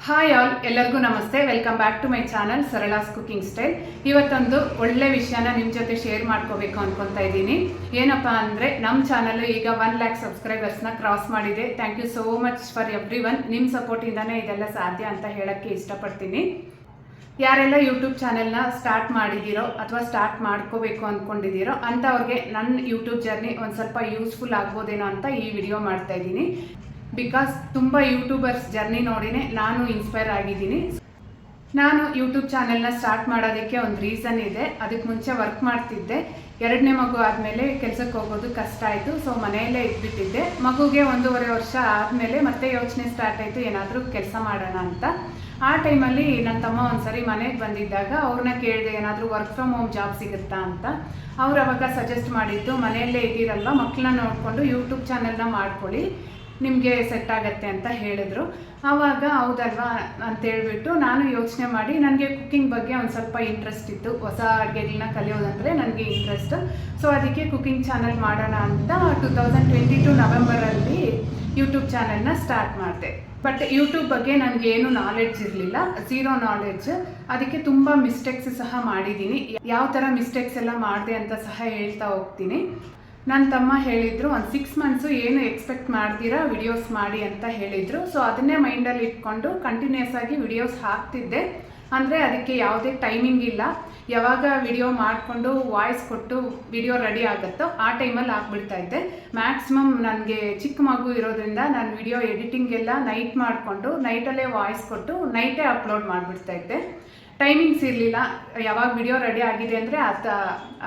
Hi all, ಎಲ್ಲರಿಗೂ ನಮಸ್ತೆ. Welcome back to my channel Sarala's cooking style. ಇವತ್ತೊಂದು ಒಳ್ಳೆ ವಿಷಯನ ನಿಮ್ಮ ಜೊತೆ ಶೇರ್ ಮಾಡ್ಕೋಬೇಕು ಅನ್ಕೊತಾ ಇದ್ದೀನಿ. ಏನಪ್ಪ ಅಂದರೆ ನಮ್ಮ ಚಾನಲ್ ಈಗ 1,00,000 ಸಬ್ಸ್ಕ್ರೈಬರ್ಸ್ನ ಕ್ರಾಸ್ ಮಾಡಿದೆ. Thank you so much for everyone. ನಿಮ್ಮ ಸಪೋರ್ಟಿಂದನೇ ಇದೆಲ್ಲ ಸಾಧ್ಯ ಅಂತ ಹೇಳೋಕ್ಕೆ ಇಷ್ಟಪಡ್ತೀನಿ. ಯಾರೆಲ್ಲ ಯೂಟ್ಯೂಬ್ ಚಾನೆಲ್ನ ಸ್ಟಾರ್ಟ್ ಮಾಡಿದ್ದೀರೋ ಅಥವಾ ಸ್ಟಾರ್ಟ್ ಮಾಡ್ಕೋಬೇಕು ಅಂದ್ಕೊಂಡಿದ್ದೀರೋ ಅಂಥವ್ರಿಗೆ ನನ್ನ ಯೂಟ್ಯೂಬ್ ಜರ್ನಿ ಒಂದು ಸ್ವಲ್ಪ ಯೂಸ್ಫುಲ್ ಆಗ್ಬೋದೇನೋ ಅಂತ ಈ ವಿಡಿಯೋ ಮಾಡ್ತಾ ಇದ್ದೀನಿ. ಬಿಕಾಸ್ ತುಂಬ ಯೂಟ್ಯೂಬರ್ಸ್ ಜರ್ನಿ ನೋಡಿನೇ ನಾನು ಇನ್ಸ್ಪೈರ್ ಆಗಿದ್ದೀನಿ. ನಾನು ಯೂಟ್ಯೂಬ್ ಚಾನೆಲ್ನ ಸ್ಟಾರ್ಟ್ ಮಾಡೋದಕ್ಕೆ ಒಂದು ರೀಸನ್ ಇದೆ. ಅದಕ್ಕೆ ಮುಂಚೆ ವರ್ಕ್ ಮಾಡ್ತಿದ್ದೆ. 2ನೇ ಮಗು ಆದಮೇಲೆ ಕೆಲಸಕ್ಕೆ ಹೋಗೋದು ಕಷ್ಟ ಆಯಿತು. ಸೊ ಮನೆಯಲ್ಲೇ ಇದ್ಬಿಟ್ಟಿದ್ದೆ. ಮಗುಗೆ 1.5 ವರ್ಷ ಆದಮೇಲೆ ಮತ್ತೆ ಯೋಚನೆ ಸ್ಟಾರ್ಟ್ ಆಯಿತು, ಏನಾದರೂ ಕೆಲಸ ಮಾಡೋಣ ಅಂತ. ಆ ಟೈಮಲ್ಲಿ ನನ್ನ ತಮ್ಮ ಒಂದ್ಸರಿ ಮನೆಗೆ ಬಂದಿದ್ದಾಗ ಅವ್ರನ್ನ ಕೇಳಿದೆ, ಏನಾದರೂ ವರ್ಕ್ ಫ್ರಮ್ ಹೋಮ್ ಜಾಬ್ ಸಿಗುತ್ತಾ ಅಂತ. ಅವ್ರು ಅವಾಗ ಸಜೆಸ್ಟ್ ಮಾಡಿದ್ದು, ಮನೆಯಲ್ಲೇ ಇದ್ದೀರಲ್ವ, ಮಕ್ಕಳನ್ನ ನೋಡಿಕೊಂಡು ಯೂಟ್ಯೂಬ್ ಚಾನೆಲ್ನ ಮಾಡ್ಕೊಳ್ಳಿ, ನಿಮಗೆ ಸೆಟ್ ಆಗುತ್ತೆ ಅಂತ ಹೇಳಿದ್ರು. ಆವಾಗ ಹೌದಲ್ವಾ ಅಂತೇಳ್ಬಿಟ್ಟು ನಾನು ಯೋಚನೆ ಮಾಡಿ, ನನಗೆ ಕುಕ್ಕಿಂಗ್ ಬಗ್ಗೆ ಒಂದು ಸ್ವಲ್ಪ ಇಂಟ್ರೆಸ್ಟ್ ಇತ್ತು. ಹೊಸ ಅಡುಗೆಗಳನ್ನ ಕಲಿಯೋದಂದರೆ ನನಗೆ ಇಂಟ್ರೆಸ್ಟ್. ಸೊ ಅದಕ್ಕೆ ಕುಕ್ಕಿಂಗ್ ಚಾನಲ್ ಮಾಡೋಣ ಅಂತ 2022 ನವೆಂಬರಲ್ಲಿ ಯೂಟ್ಯೂಬ್ ಚಾನಲ್ನ ಸ್ಟಾರ್ಟ್ ಮಾಡಿದೆ. ಬಟ್ ಯೂಟ್ಯೂಬ್ ಬಗ್ಗೆ ನನಗೇನು ನಾಲೆಡ್ಜ್ ಇರಲಿಲ್ಲ, ಝೀರೋ ನಾಲೆಡ್ಜ್. ಅದಕ್ಕೆ ತುಂಬ ಮಿಸ್ಟೇಕ್ಸ್ ಸಹ ಮಾಡಿದ್ದೀನಿ. ಯಾವ ಥರ ಮಿಸ್ಟೇಕ್ಸ್ ಎಲ್ಲ ಮಾಡಿದೆ ಅಂತ ಸಹ ಹೇಳ್ತಾ ಹೋಗ್ತೀನಿ. ನನ್ನ ತಮ್ಮ ಹೇಳಿದರು, ಒಂದು 6 ಮಂತ್ಸು ಏನು ಎಕ್ಸ್ಪೆಕ್ಟ್ ಮಾಡ್ತೀರಾ ವಿಡಿಯೋಸ್ ಮಾಡಿ ಅಂತ ಹೇಳಿದರು. ಸೊ ಅದನ್ನೇ ಮೈಂಡಲ್ಲಿ ಇಟ್ಕೊಂಡು ಕಂಟಿನ್ಯೂಸ್ ಆಗಿ ವಿಡಿಯೋಸ್ ಹಾಕ್ತಿದ್ದೆ. ಅಂದರೆ ಅದಕ್ಕೆ ಯಾವುದೇ ಟೈಮಿಂಗ್ ಇಲ್ಲ. ಯಾವಾಗ ವಿಡಿಯೋ ಮಾಡಿಕೊಂಡು ವಾಯ್ಸ್ ಕೊಟ್ಟು ವಿಡಿಯೋ ರೆಡಿ ಆಗುತ್ತೋ ಆ ಟೈಮಲ್ಲಿ ಹಾಕ್ಬಿಡ್ತಾ ಇದ್ದೆ. ಮ್ಯಾಕ್ಸಿಮಮ್ ನನಗೆ ಚಿಕ್ಕ ಮಗು ಇರೋದ್ರಿಂದ ನಾನು ವಿಡಿಯೋ ಎಡಿಟಿಂಗ್ ಎಲ್ಲ ನೈಟ್ ಮಾಡಿಕೊಂಡು ನೈಟಲ್ಲೇ ವಾಯ್ಸ್ ಕೊಟ್ಟು ನೈಟೇ ಅಪ್ಲೋಡ್ ಮಾಡಿಬಿಡ್ತಾ ಇದ್ದೆ. ಟೈಮಿಂಗ್ಸ್ ಇರಲಿಲ್ಲ. ಯಾವಾಗ ವಿಡಿಯೋ ರೆಡಿ ಆಗಿದೆ ಅಂದರೆ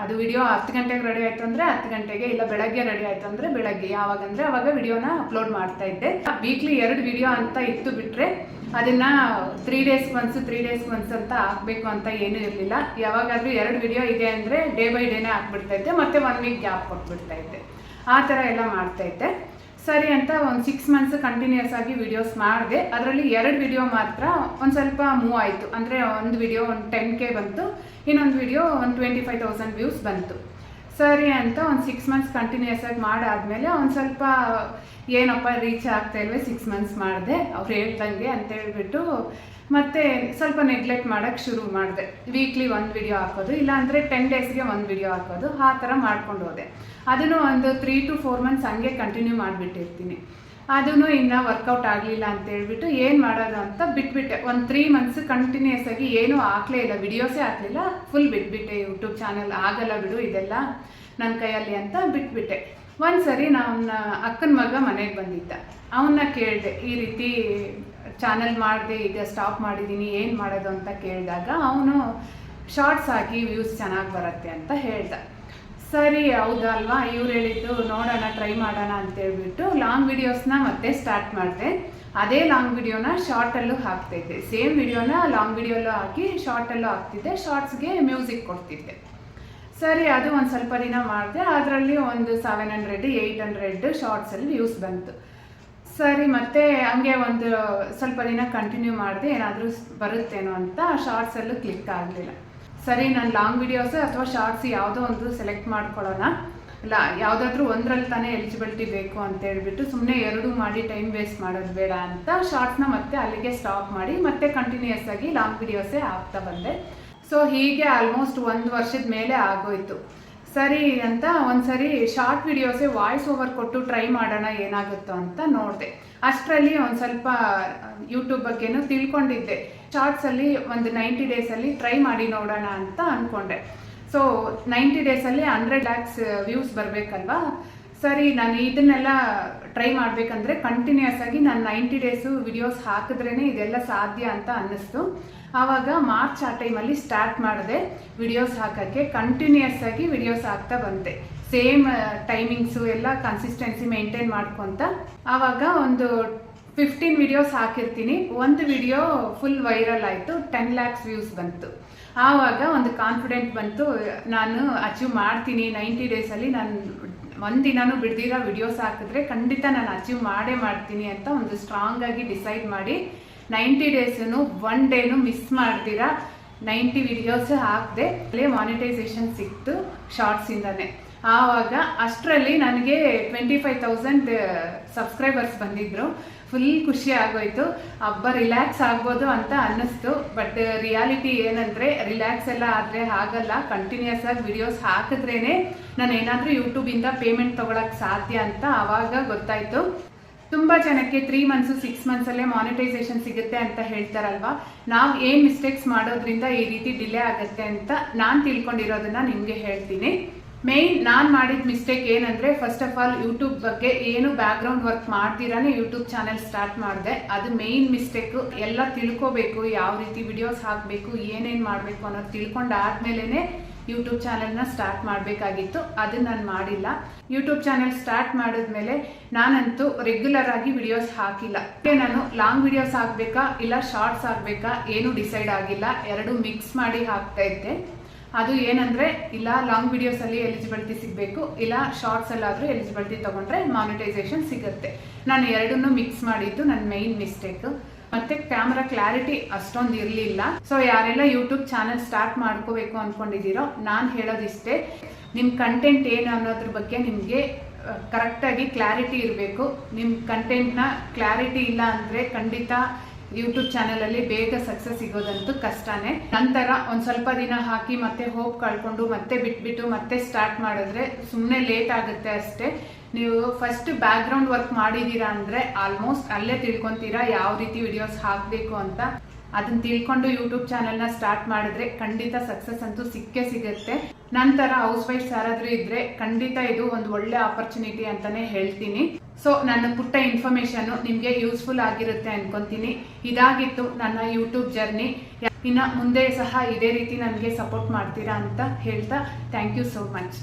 ಅದು ವಿಡಿಯೋ 10 ಗಂಟೆಗೆ ರೆಡಿ ಆಯಿತು ಅಂದರೆ 10 ಗಂಟೆಗೆ, ಇಲ್ಲ ಬೆಳಗ್ಗೆ ರೆಡಿ ಆಯಿತು ಅಂದರೆ ಬೆಳಗ್ಗೆ, ಯಾವಾಗಂದರೆ ಅವಾಗ ವಿಡಿಯೋನ ಅಪ್ಲೋಡ್ ಮಾಡ್ತಾ ಇದ್ದೆ. ವೀಕ್ಲಿ 2 ವಿಡಿಯೋ ಅಂತ ಇತ್ತು. ಬಿಟ್ಟರೆ ಅದನ್ನು 3 ಡೇಸ್ಗೆ ಒನ್ಸ್ ಅಂತ ಹಾಕಬೇಕು ಅಂತ ಏನೂ ಇರಲಿಲ್ಲ. ಯಾವಾಗಾದರೂ 2 ವಿಡಿಯೋ ಇದೆ ಅಂದರೆ ಡೇ ಬೈ ಡೇನೇ ಹಾಕ್ಬಿಡ್ತಾ ಇದ್ದೆ, ಮತ್ತು 1 ವೀಕ್ ಗ್ಯಾಪ್ ಕೊಟ್ಬಿಡ್ತಾ ಇದ್ದೆ. ಆ ಥರ ಎಲ್ಲ ಮಾಡ್ತಾಯಿದ್ದೆ. ಸರಿ ಅಂತ ಒಂದು 6 ಮಂತ್ಸ್ ಕಂಟಿನ್ಯೂಸ್ ಆಗಿ ವಿಡಿಯೋಸ್ ಮಾಡಿದೆ. ಅದರಲ್ಲಿ 2 ವಿಡಿಯೋ ಮಾತ್ರ ಒಂದು ಸ್ವಲ್ಪ ಮೂವ್ ಆಯಿತು. ಅಂದರೆ ಒಂದು ವಿಡಿಯೋ ಒಂದು 10K ಬಂತು, ಇನ್ನೊಂದು ವಿಡಿಯೋ ಒಂದು 25,000 ವ್ಯೂಸ್ ಬಂತು. ಸರಿ ಅಂತ ಒಂದು 6 ಮಂತ್ಸ್ ಕಂಟಿನ್ಯೂಸ್ ಆಗಿ ಮಾಡಾದಮೇಲೆ ಒಂದು ಸ್ವಲ್ಪ ಏನಪ್ಪ ರೀಚ್ ಆಗ್ತಾ ಇಲ್ವೇ, 6 ಮಂತ್ಸ್ ಮಾಡಿದೆ ಅವ್ರು ಹೇಳ್ದಂಗೆ ಅಂತೇಳ್ಬಿಟ್ಟು ಮತ್ತೆ ಸ್ವಲ್ಪ ನೆಗ್ಲೆಕ್ಟ್ ಮಾಡೋಕ್ಕೆ ಶುರು ಮಾಡಿದೆ. ವೀಕ್ಲಿ 1 ವಿಡಿಯೋ ಹಾಕೋದು, ಇಲ್ಲಾಂದರೆ 10 ಡೇಸ್ಗೆ 1 ವಿಡಿಯೋ ಹಾಕೋದು, ಆ ಥರ ಮಾಡ್ಕೊಂಡು ಹೋದೆ. ಅದನ್ನು ಒಂದು 3 to 4 ಮಂತ್ಸ್ ಹಂಗೆ ಕಂಟಿನ್ಯೂ ಮಾಡಿಬಿಟ್ಟಿರ್ತೀನಿ. ಅದೂ ಇನ್ನೂ ವರ್ಕೌಟ್ ಆಗಲಿಲ್ಲ ಅಂತೇಳ್ಬಿಟ್ಟು ಏನು ಮಾಡೋದು ಅಂತ ಬಿಟ್ಬಿಟ್ಟೆ. ಒಂದು 3 ಮಂತ್ಸ್ ಕಂಟಿನ್ಯೂಸ್ ಆಗಿ ಏನೂ ಹಾಕಲೇ ಇಲ್ಲ, ವಿಡಿಯೋಸೇ ಹಾಕಲಿಲ್ಲ. ಫುಲ್ ಬಿಟ್ಬಿಟ್ಟೆ. ಯೂಟ್ಯೂಬ್ ಚಾನಲ್ ಆಗಲ್ಲ ಬಿಡು, ಇದೆಲ್ಲ ನನ್ನ ಕೈಯಲ್ಲಿ ಅಂತ ಬಿಟ್ಬಿಟ್ಟೆ. ಒಂದು ಸರಿ ನನ್ನ ಅಕ್ಕನ ಮಗ ಮನೆಗೆ ಬಂದಿದ್ದ. ಅವನ್ನ ಕೇಳಿದೆ, ಈ ರೀತಿ ಚಾನಲ್ ಮಾಡಿದೆ, ಈಗ ಸ್ಟಾಪ್ ಮಾಡಿದ್ದೀನಿ, ಏನು ಮಾಡೋದು ಅಂತ ಕೇಳಿದಾಗ ಅವನು ಶಾರ್ಟ್ಸ್ ಹಾಕಿ ವ್ಯೂಸ್ ಚೆನ್ನಾಗಿ ಬರುತ್ತೆ ಅಂತ ಹೇಳ್ದ. ಸರಿ ಹೌದಲ್ವಾ, ಇವ್ರು ಹೇಳಿದ್ದು ನೋಡೋಣ, ಟ್ರೈ ಮಾಡೋಣ ಅಂತೇಳ್ಬಿಟ್ಟು ಲಾಂಗ್ ವಿಡಿಯೋಸ್ನ ಮತ್ತೆ ಸ್ಟಾರ್ಟ್ ಮಾಡಿದೆ. ಅದೇ ಲಾಂಗ್ ವಿಡಿಯೋನ ಶಾರ್ಟಲ್ಲೂ ಹಾಕ್ತಾಯಿದ್ದೆ. ಸೇಮ್ ವಿಡಿಯೋನ ಲಾಂಗ್ ವಿಡಿಯೋಲ್ಲೂ ಹಾಕಿ ಶಾರ್ಟಲ್ಲೂ ಹಾಕ್ತಿದ್ದೆ. ಶಾರ್ಟ್ಸ್ಗೆ ಮ್ಯೂಸಿಕ್ ಕೊಡ್ತಿದ್ದೆ. ಸರಿ ಅದು ಒಂದು ಸ್ವಲ್ಪ ದಿನ ಮಾಡಿದೆ. ಅದರಲ್ಲಿ ಒಂದು 700, 800 ಶಾರ್ಟ್ಸಲ್ಲಿ ವ್ಯೂಸ್ ಬಂತು. ಸರಿ ಮತ್ತೆ ಹಂಗೆ ಒಂದು ಸ್ವಲ್ಪ ದಿನ ಕಂಟಿನ್ಯೂ ಮಾಡಿದೆ, ಏನಾದರೂ ಬರುತ್ತೇನೋ ಅಂತ. ಶಾರ್ಟ್ಸಲ್ಲೂ ಕ್ಲಿಕ್ ಆಗಲಿಲ್ಲ. ಸರಿ ನಾನು ಲಾಂಗ್ ವಿಡಿಯೋಸ್ ಅಥವಾ ಶಾರ್ಟ್ಸ್ ಯಾವುದೋ ಒಂದು ಸೆಲೆಕ್ಟ್ ಮಾಡ್ಕೊಳ್ಳೋಣ, ಇಲ್ಲ ಯಾವುದಾದ್ರೂ ಒಂದರಲ್ಲಿ ತಾನೇ ಎಲಿಜಿಬಿಲಿಟಿ ಬೇಕು ಅಂತೇಳ್ಬಿಟ್ಟು ಸುಮ್ಮನೆ 2 ಮಾಡಿ ಟೈಮ್ ವೇಸ್ಟ್ ಮಾಡೋದು ಬೇಡ ಅಂತ ಶಾರ್ಟ್ಸ್ನ ಮತ್ತೆ ಅಲ್ಲಿಗೆ ಸ್ಟಾಪ್ ಮಾಡಿ ಮತ್ತೆ ಕಂಟಿನ್ಯೂಸ್ ಆಗಿ ಲಾಂಗ್ ವಿಡಿಯೋಸೇ ಆಗ್ತಾ ಬಂದೆ. ಸೊ ಹೀಗೆ ಆಲ್ಮೋಸ್ಟ್ 1 ವರ್ಷದ ಮೇಲೆ ಆಗೋಯ್ತು. ಸರಿ ಅಂತ ಒಂದು ಸರಿ ಶಾರ್ಟ್ ವಿಡಿಯೋಸೇ ವಾಯ್ಸ್ ಓವರ್ ಕೊಟ್ಟು ಟ್ರೈ ಮಾಡೋಣ ಏನಾಗುತ್ತೋ ಅಂತ ನೋಡಿದೆ. ಅಷ್ಟರಲ್ಲಿ ಒಂದು ಸ್ವಲ್ಪ ಯೂಟ್ಯೂಬ್ ಬಗ್ಗೆನೂ ತಿಳ್ಕೊಂಡಿದ್ದೆ. ಶಾರ್ಟ್ಸಲ್ಲಿ ಒಂದು 90 ಡೇಸಲ್ಲಿ ಟ್ರೈ ಮಾಡಿ ನೋಡೋಣ ಅಂತ ಅಂದ್ಕೊಂಡೆ. ಸೊ 90 ಡೇಸಲ್ಲಿ 100 lakhs ವ್ಯೂಸ್ ಬರಬೇಕಲ್ವಾ. ಸರಿ ನಾನು ಇದನ್ನೆಲ್ಲ ಟ್ರೈ ಮಾಡಬೇಕಂದ್ರೆ ಕಂಟಿನ್ಯೂಸ್ ಆಗಿ ನಾನು 90 ಡೇಸು ವಿಡಿಯೋಸ್ ಹಾಕಿದ್ರೇ ಇದೆಲ್ಲ ಸಾಧ್ಯ ಅಂತ ಅನ್ನಿಸ್ತು. ಆವಾಗ ಮಾರ್ಚ್ ಆ ಟೈಮಲ್ಲಿ ಸ್ಟಾರ್ಟ್ ಮಾಡಿದೆ ವಿಡಿಯೋಸ್ ಹಾಕೋಕ್ಕೆ. ಕಂಟಿನ್ಯೂಸ್ ಆಗಿ ವಿಡಿಯೋಸ್ ಹಾಕ್ತಾ ಬಂದೆ. ಸೇಮ್ ಟೈಮಿಂಗ್ಸು ಎಲ್ಲ ಕನ್ಸಿಸ್ಟೆನ್ಸಿ ಮೇಂಟೈನ್ ಮಾಡ್ಕೊತ ಆವಾಗ ಒಂದು 15 ವಿಡಿಯೋಸ್ ಹಾಕಿರ್ತೀನಿ. ಒಂದು ವಿಡಿಯೋ ಫುಲ್ ವೈರಲ್ ಆಯಿತು, 10 lakhs ವ್ಯೂಸ್ ಬಂತು. ಆವಾಗ ಒಂದು ಕಾನ್ಫಿಡೆಂಟ್ ಬಂತು, ನಾನು ಅಚೀವ್ ಮಾಡ್ತೀನಿ 90 ಡೇಸಲ್ಲಿ. ನಾನು ಒಂದಿನೂ ಬಿಡ್ದಿರೋ ವಿಡಿಯೋಸ್ ಹಾಕಿದ್ರೆ ಖಂಡಿತ ನಾನು ಅಚೀವ್ ಮಾಡೇ ಮಾಡ್ತೀನಿ ಅಂತ ಒಂದು ಸ್ಟ್ರಾಂಗ್ ಆಗಿ ಡಿಸೈಡ್ ಮಾಡಿ 90 ಡೇಸೂ 1 ಡೇನೂ ಮಿಸ್ ಮಾಡ್ದಿರಾ 90 ವಿಡಿಯೋಸ್ ಹಾಕಿದೆ. ಅಲ್ಲೇ ಮಾನಿಟೈಸೇಷನ್ ಸಿಕ್ತು ಶಾರ್ಟ್ಸಿಂದನೇ. ಆವಾಗ ಅಷ್ಟರಲ್ಲಿ ನನಗೆ 25,000 ಸಬ್ಸ್ಕ್ರೈಬರ್ಸ್ ಬಂದಿದ್ರು. ಫುಲ್ ಖುಷಿ ಆಗೋಯ್ತು. ಹಬ್ಬ ರಿಲ್ಯಾಕ್ಸ್ ಆಗ್ಬೋದು ಅಂತ ಅನ್ನಿಸ್ತು. ಬಟ್ ರಿಯಾಲಿಟಿ ಏನಂದ್ರೆ ರಿಲ್ಯಾಕ್ಸ್ ಎಲ್ಲ ಆದರೆ ಆಗಲ್ಲ. ಕಂಟಿನ್ಯೂಸ್ ಆಗಿ ವಿಡಿಯೋಸ್ ಹಾಕಿದ್ರೇನೆ ನಾನು ಏನಾದರೂ ಯೂಟ್ಯೂಬಿಂದ ಪೇಮೆಂಟ್ ತೊಗೊಳಕ್ಕೆ ಸಾಧ್ಯ ಅಂತ ಆವಾಗ ಗೊತ್ತಾಯ್ತು. ತುಂಬ ಜನಕ್ಕೆ 3 months 6 months ಅಲ್ಲೇ ಮಾನಿಟೈಸೇಷನ್ ಸಿಗುತ್ತೆ ಅಂತ ಹೇಳ್ತಾರಲ್ವಾ. ನಾವು ಏನು ಮಿಸ್ಟೇಕ್ಸ್ ಮಾಡೋದ್ರಿಂದ ಈ ರೀತಿ ಡಿಲೇ ಆಗುತ್ತೆ ಅಂತ ನಾನು ತಿಳ್ಕೊಂಡಿರೋದನ್ನ ನಿಮಗೆ ಹೇಳ್ತೀನಿ. ಮೇಯ್ನ್ ನಾನು ಮಾಡಿದ ಮಿಸ್ಟೇಕ್ ಏನಂದ್ರೆ ಫಸ್ಟ್ ಆಫ್ ಆಲ್ ಯೂಟ್ಯೂಬ್ ಬಗ್ಗೆ ಏನು ಬ್ಯಾಕ್ಗ್ರೌಂಡ್ ವರ್ಕ್ ಮಾಡ್ದಿರಾನೆ ಯೂಟ್ಯೂಬ್ ಚಾನೆಲ್ ಸ್ಟಾರ್ಟ್ ಮಾಡಿದೆ. ಅದು ಮೇಯ್ನ್ ಮಿಸ್ಟೇಕ್. ಎಲ್ಲ ತಿಳ್ಕೋಬೇಕು, ಯಾವ ರೀತಿ ವಿಡಿಯೋಸ್ ಹಾಕಬೇಕು, ಏನೇನು ಮಾಡಬೇಕು ಅನ್ನೋದು ತಿಳ್ಕೊಂಡಾದ್ಮೇಲೆ ಯೂಟ್ಯೂಬ್ ಚಾನೆಲ್ನ ಸ್ಟಾರ್ಟ್ ಮಾಡಬೇಕಾಗಿತ್ತು. ಅದನ್ನ ನಾನು ಮಾಡಿಲ್ಲ. ಯೂಟ್ಯೂಬ್ ಚಾನೆಲ್ ಸ್ಟಾರ್ಟ್ ಮಾಡಿದ್ಮೇಲೆ ನಾನಂತೂ ರೆಗ್ಯುಲರ್ ಆಗಿ ವಿಡಿಯೋಸ್ ಹಾಕಿಲ್ಲ. ನಾನು ಲಾಂಗ್ ವಿಡಿಯೋಸ್ ಹಾಕ್ಬೇಕಾ ಇಲ್ಲ ಶಾರ್ಟ್ಸ್ ಹಾಕ್ಬೇಕಾ ಏನು ಡಿಸೈಡ್ ಆಗಿಲ್ಲ. ಎರಡು ಮಿಕ್ಸ್ ಮಾಡಿ ಹಾಕ್ತಾ ಇದ್ದೆ. ಅದು ಏನಂದ್ರೆ ಇಲ್ಲ ಲಾಂಗ್ ವಿಡಿಯೋಸ್ ಅಲ್ಲಿ ಎಲಿಜಿಬಿಲಿಟಿ ಸಿಗಬೇಕು, ಇಲ್ಲ ಶಾರ್ಟ್ಸ್ ಅಲ್ಲಾದ್ರೂ ಎಲಿಜಿಬಿಲಿಟಿ ತಗೊಂಡ್ರೆ ಮಾನಿಟೈಸೇಷನ್ ಸಿಗುತ್ತೆ. ನಾನು ಎರಡನ್ನೂ ಮಿಕ್ಸ್ ಮಾಡಿದ್ದು ನನ್ನ ಮೇಯ್ನ್ ಮಿಸ್ಟೇಕ್. ಮತ್ತೆ ಕ್ಯಾಮರಾ ಕ್ಲಾರಿಟಿ ಅಷ್ಟೊಂದು ಇರಲಿಲ್ಲ. ಸೊ ಯಾರೆಲ್ಲ ಯೂಟ್ಯೂಬ್ ಚಾನೆಲ್ ಸ್ಟಾರ್ಟ್ ಮಾಡ್ಕೋಬೇಕು ಅನ್ಕೊಂಡಿದ್ದೀರೋ ನಾನು ಹೇಳೋದಿಷ್ಟೇ, ನಿಮ್ಮ ಕಂಟೆಂಟ್ ಏನು ಅನ್ನೋದ್ರ ಬಗ್ಗೆ ನಿಮಗೆ ಕರೆಕ್ಟಾಗಿ ಕ್ಲಾರಿಟಿ ಇರಬೇಕು. ನಿಮ್ಮ ಕಂಟೆಂಟ್ನ ಕ್ಲಾರಿಟಿ ಇಲ್ಲ ಅಂದರೆ ಖಂಡಿತ ಯೂಟ್ಯೂಬ್ ಚಾನೆಲಲ್ಲಿ ಬೇಗ ಸಕ್ಸಸ್ ಸಿಗೋದಂತೂ ಕಷ್ಟನೇ. ನಂತರ ಒಂದು ಸ್ವಲ್ಪ ದಿನ ಹಾಕಿ ಮತ್ತೆ ಹೋಪ್ ಕಳ್ಕೊಂಡು ಮತ್ತೆ ಬಿಟ್ಬಿಟ್ಟು ಮತ್ತೆ ಸ್ಟಾರ್ಟ್ ಮಾಡಿದ್ರೆ ಸುಮ್ಮನೆ ಲೇಟ್ ಆಗುತ್ತೆ ಅಷ್ಟೇ. ನೀವು ಫಸ್ಟ್ ಬ್ಯಾಕ್ಗ್ರೌಂಡ್ ವರ್ಕ್ ಮಾಡಿದ್ದೀರಾ ಅಂದರೆ ಆಲ್ಮೋಸ್ಟ್ ಅಲ್ಲೇ ತಿಳ್ಕೊತೀರಾ ಯಾವ ರೀತಿ ವಿಡಿಯೋಸ್ ಹಾಕಬೇಕು ಅಂತ. ಅದನ್ನ ತಿಳ್ಕೊಂಡು ಯೂಟ್ಯೂಬ್ ಚಾನೆಲ್ನ ಸ್ಟಾರ್ಟ್ ಮಾಡಿದ್ರೆ ಖಂಡಿತ ಸಕ್ಸಸ್ ಅಂತೂ ಸಿಕ್ಕೇ ಸಿಗುತ್ತೆ. ನಂತರ ಹೌಸ್ ವೈಫ್ಸ್ ಯಾರಾದರೂ ಇದ್ರೆ ಖಂಡಿತ ಇದು ಒಂದು ಒಳ್ಳೆ ಆಪರ್ಚುನಿಟಿ ಅಂತಾನೆ ಹೇಳ್ತೀನಿ. ಸೊ ನನ್ನ ಪುಟ್ಟ ಇನ್ಫಾರ್ಮೇಶನ್ ನಿಮಗೆ ಯೂಸ್ಫುಲ್ ಆಗಿರುತ್ತೆ ಅನ್ಕೊಂತೀನಿ. ಇದಾಗಿತ್ತು ನನ್ನ ಯೂಟ್ಯೂಬ್ ಜರ್ನಿ. ಇನ್ನು ಮುಂದೆ ಸಹ ಇದೇ ರೀತಿ ನನಗೆ ಸಪೋರ್ಟ್ ಮಾಡ್ತೀರಾ ಅಂತ ಹೇಳ್ತಾ ಥ್ಯಾಂಕ್ ಯು ಸೋ ಮಚ್.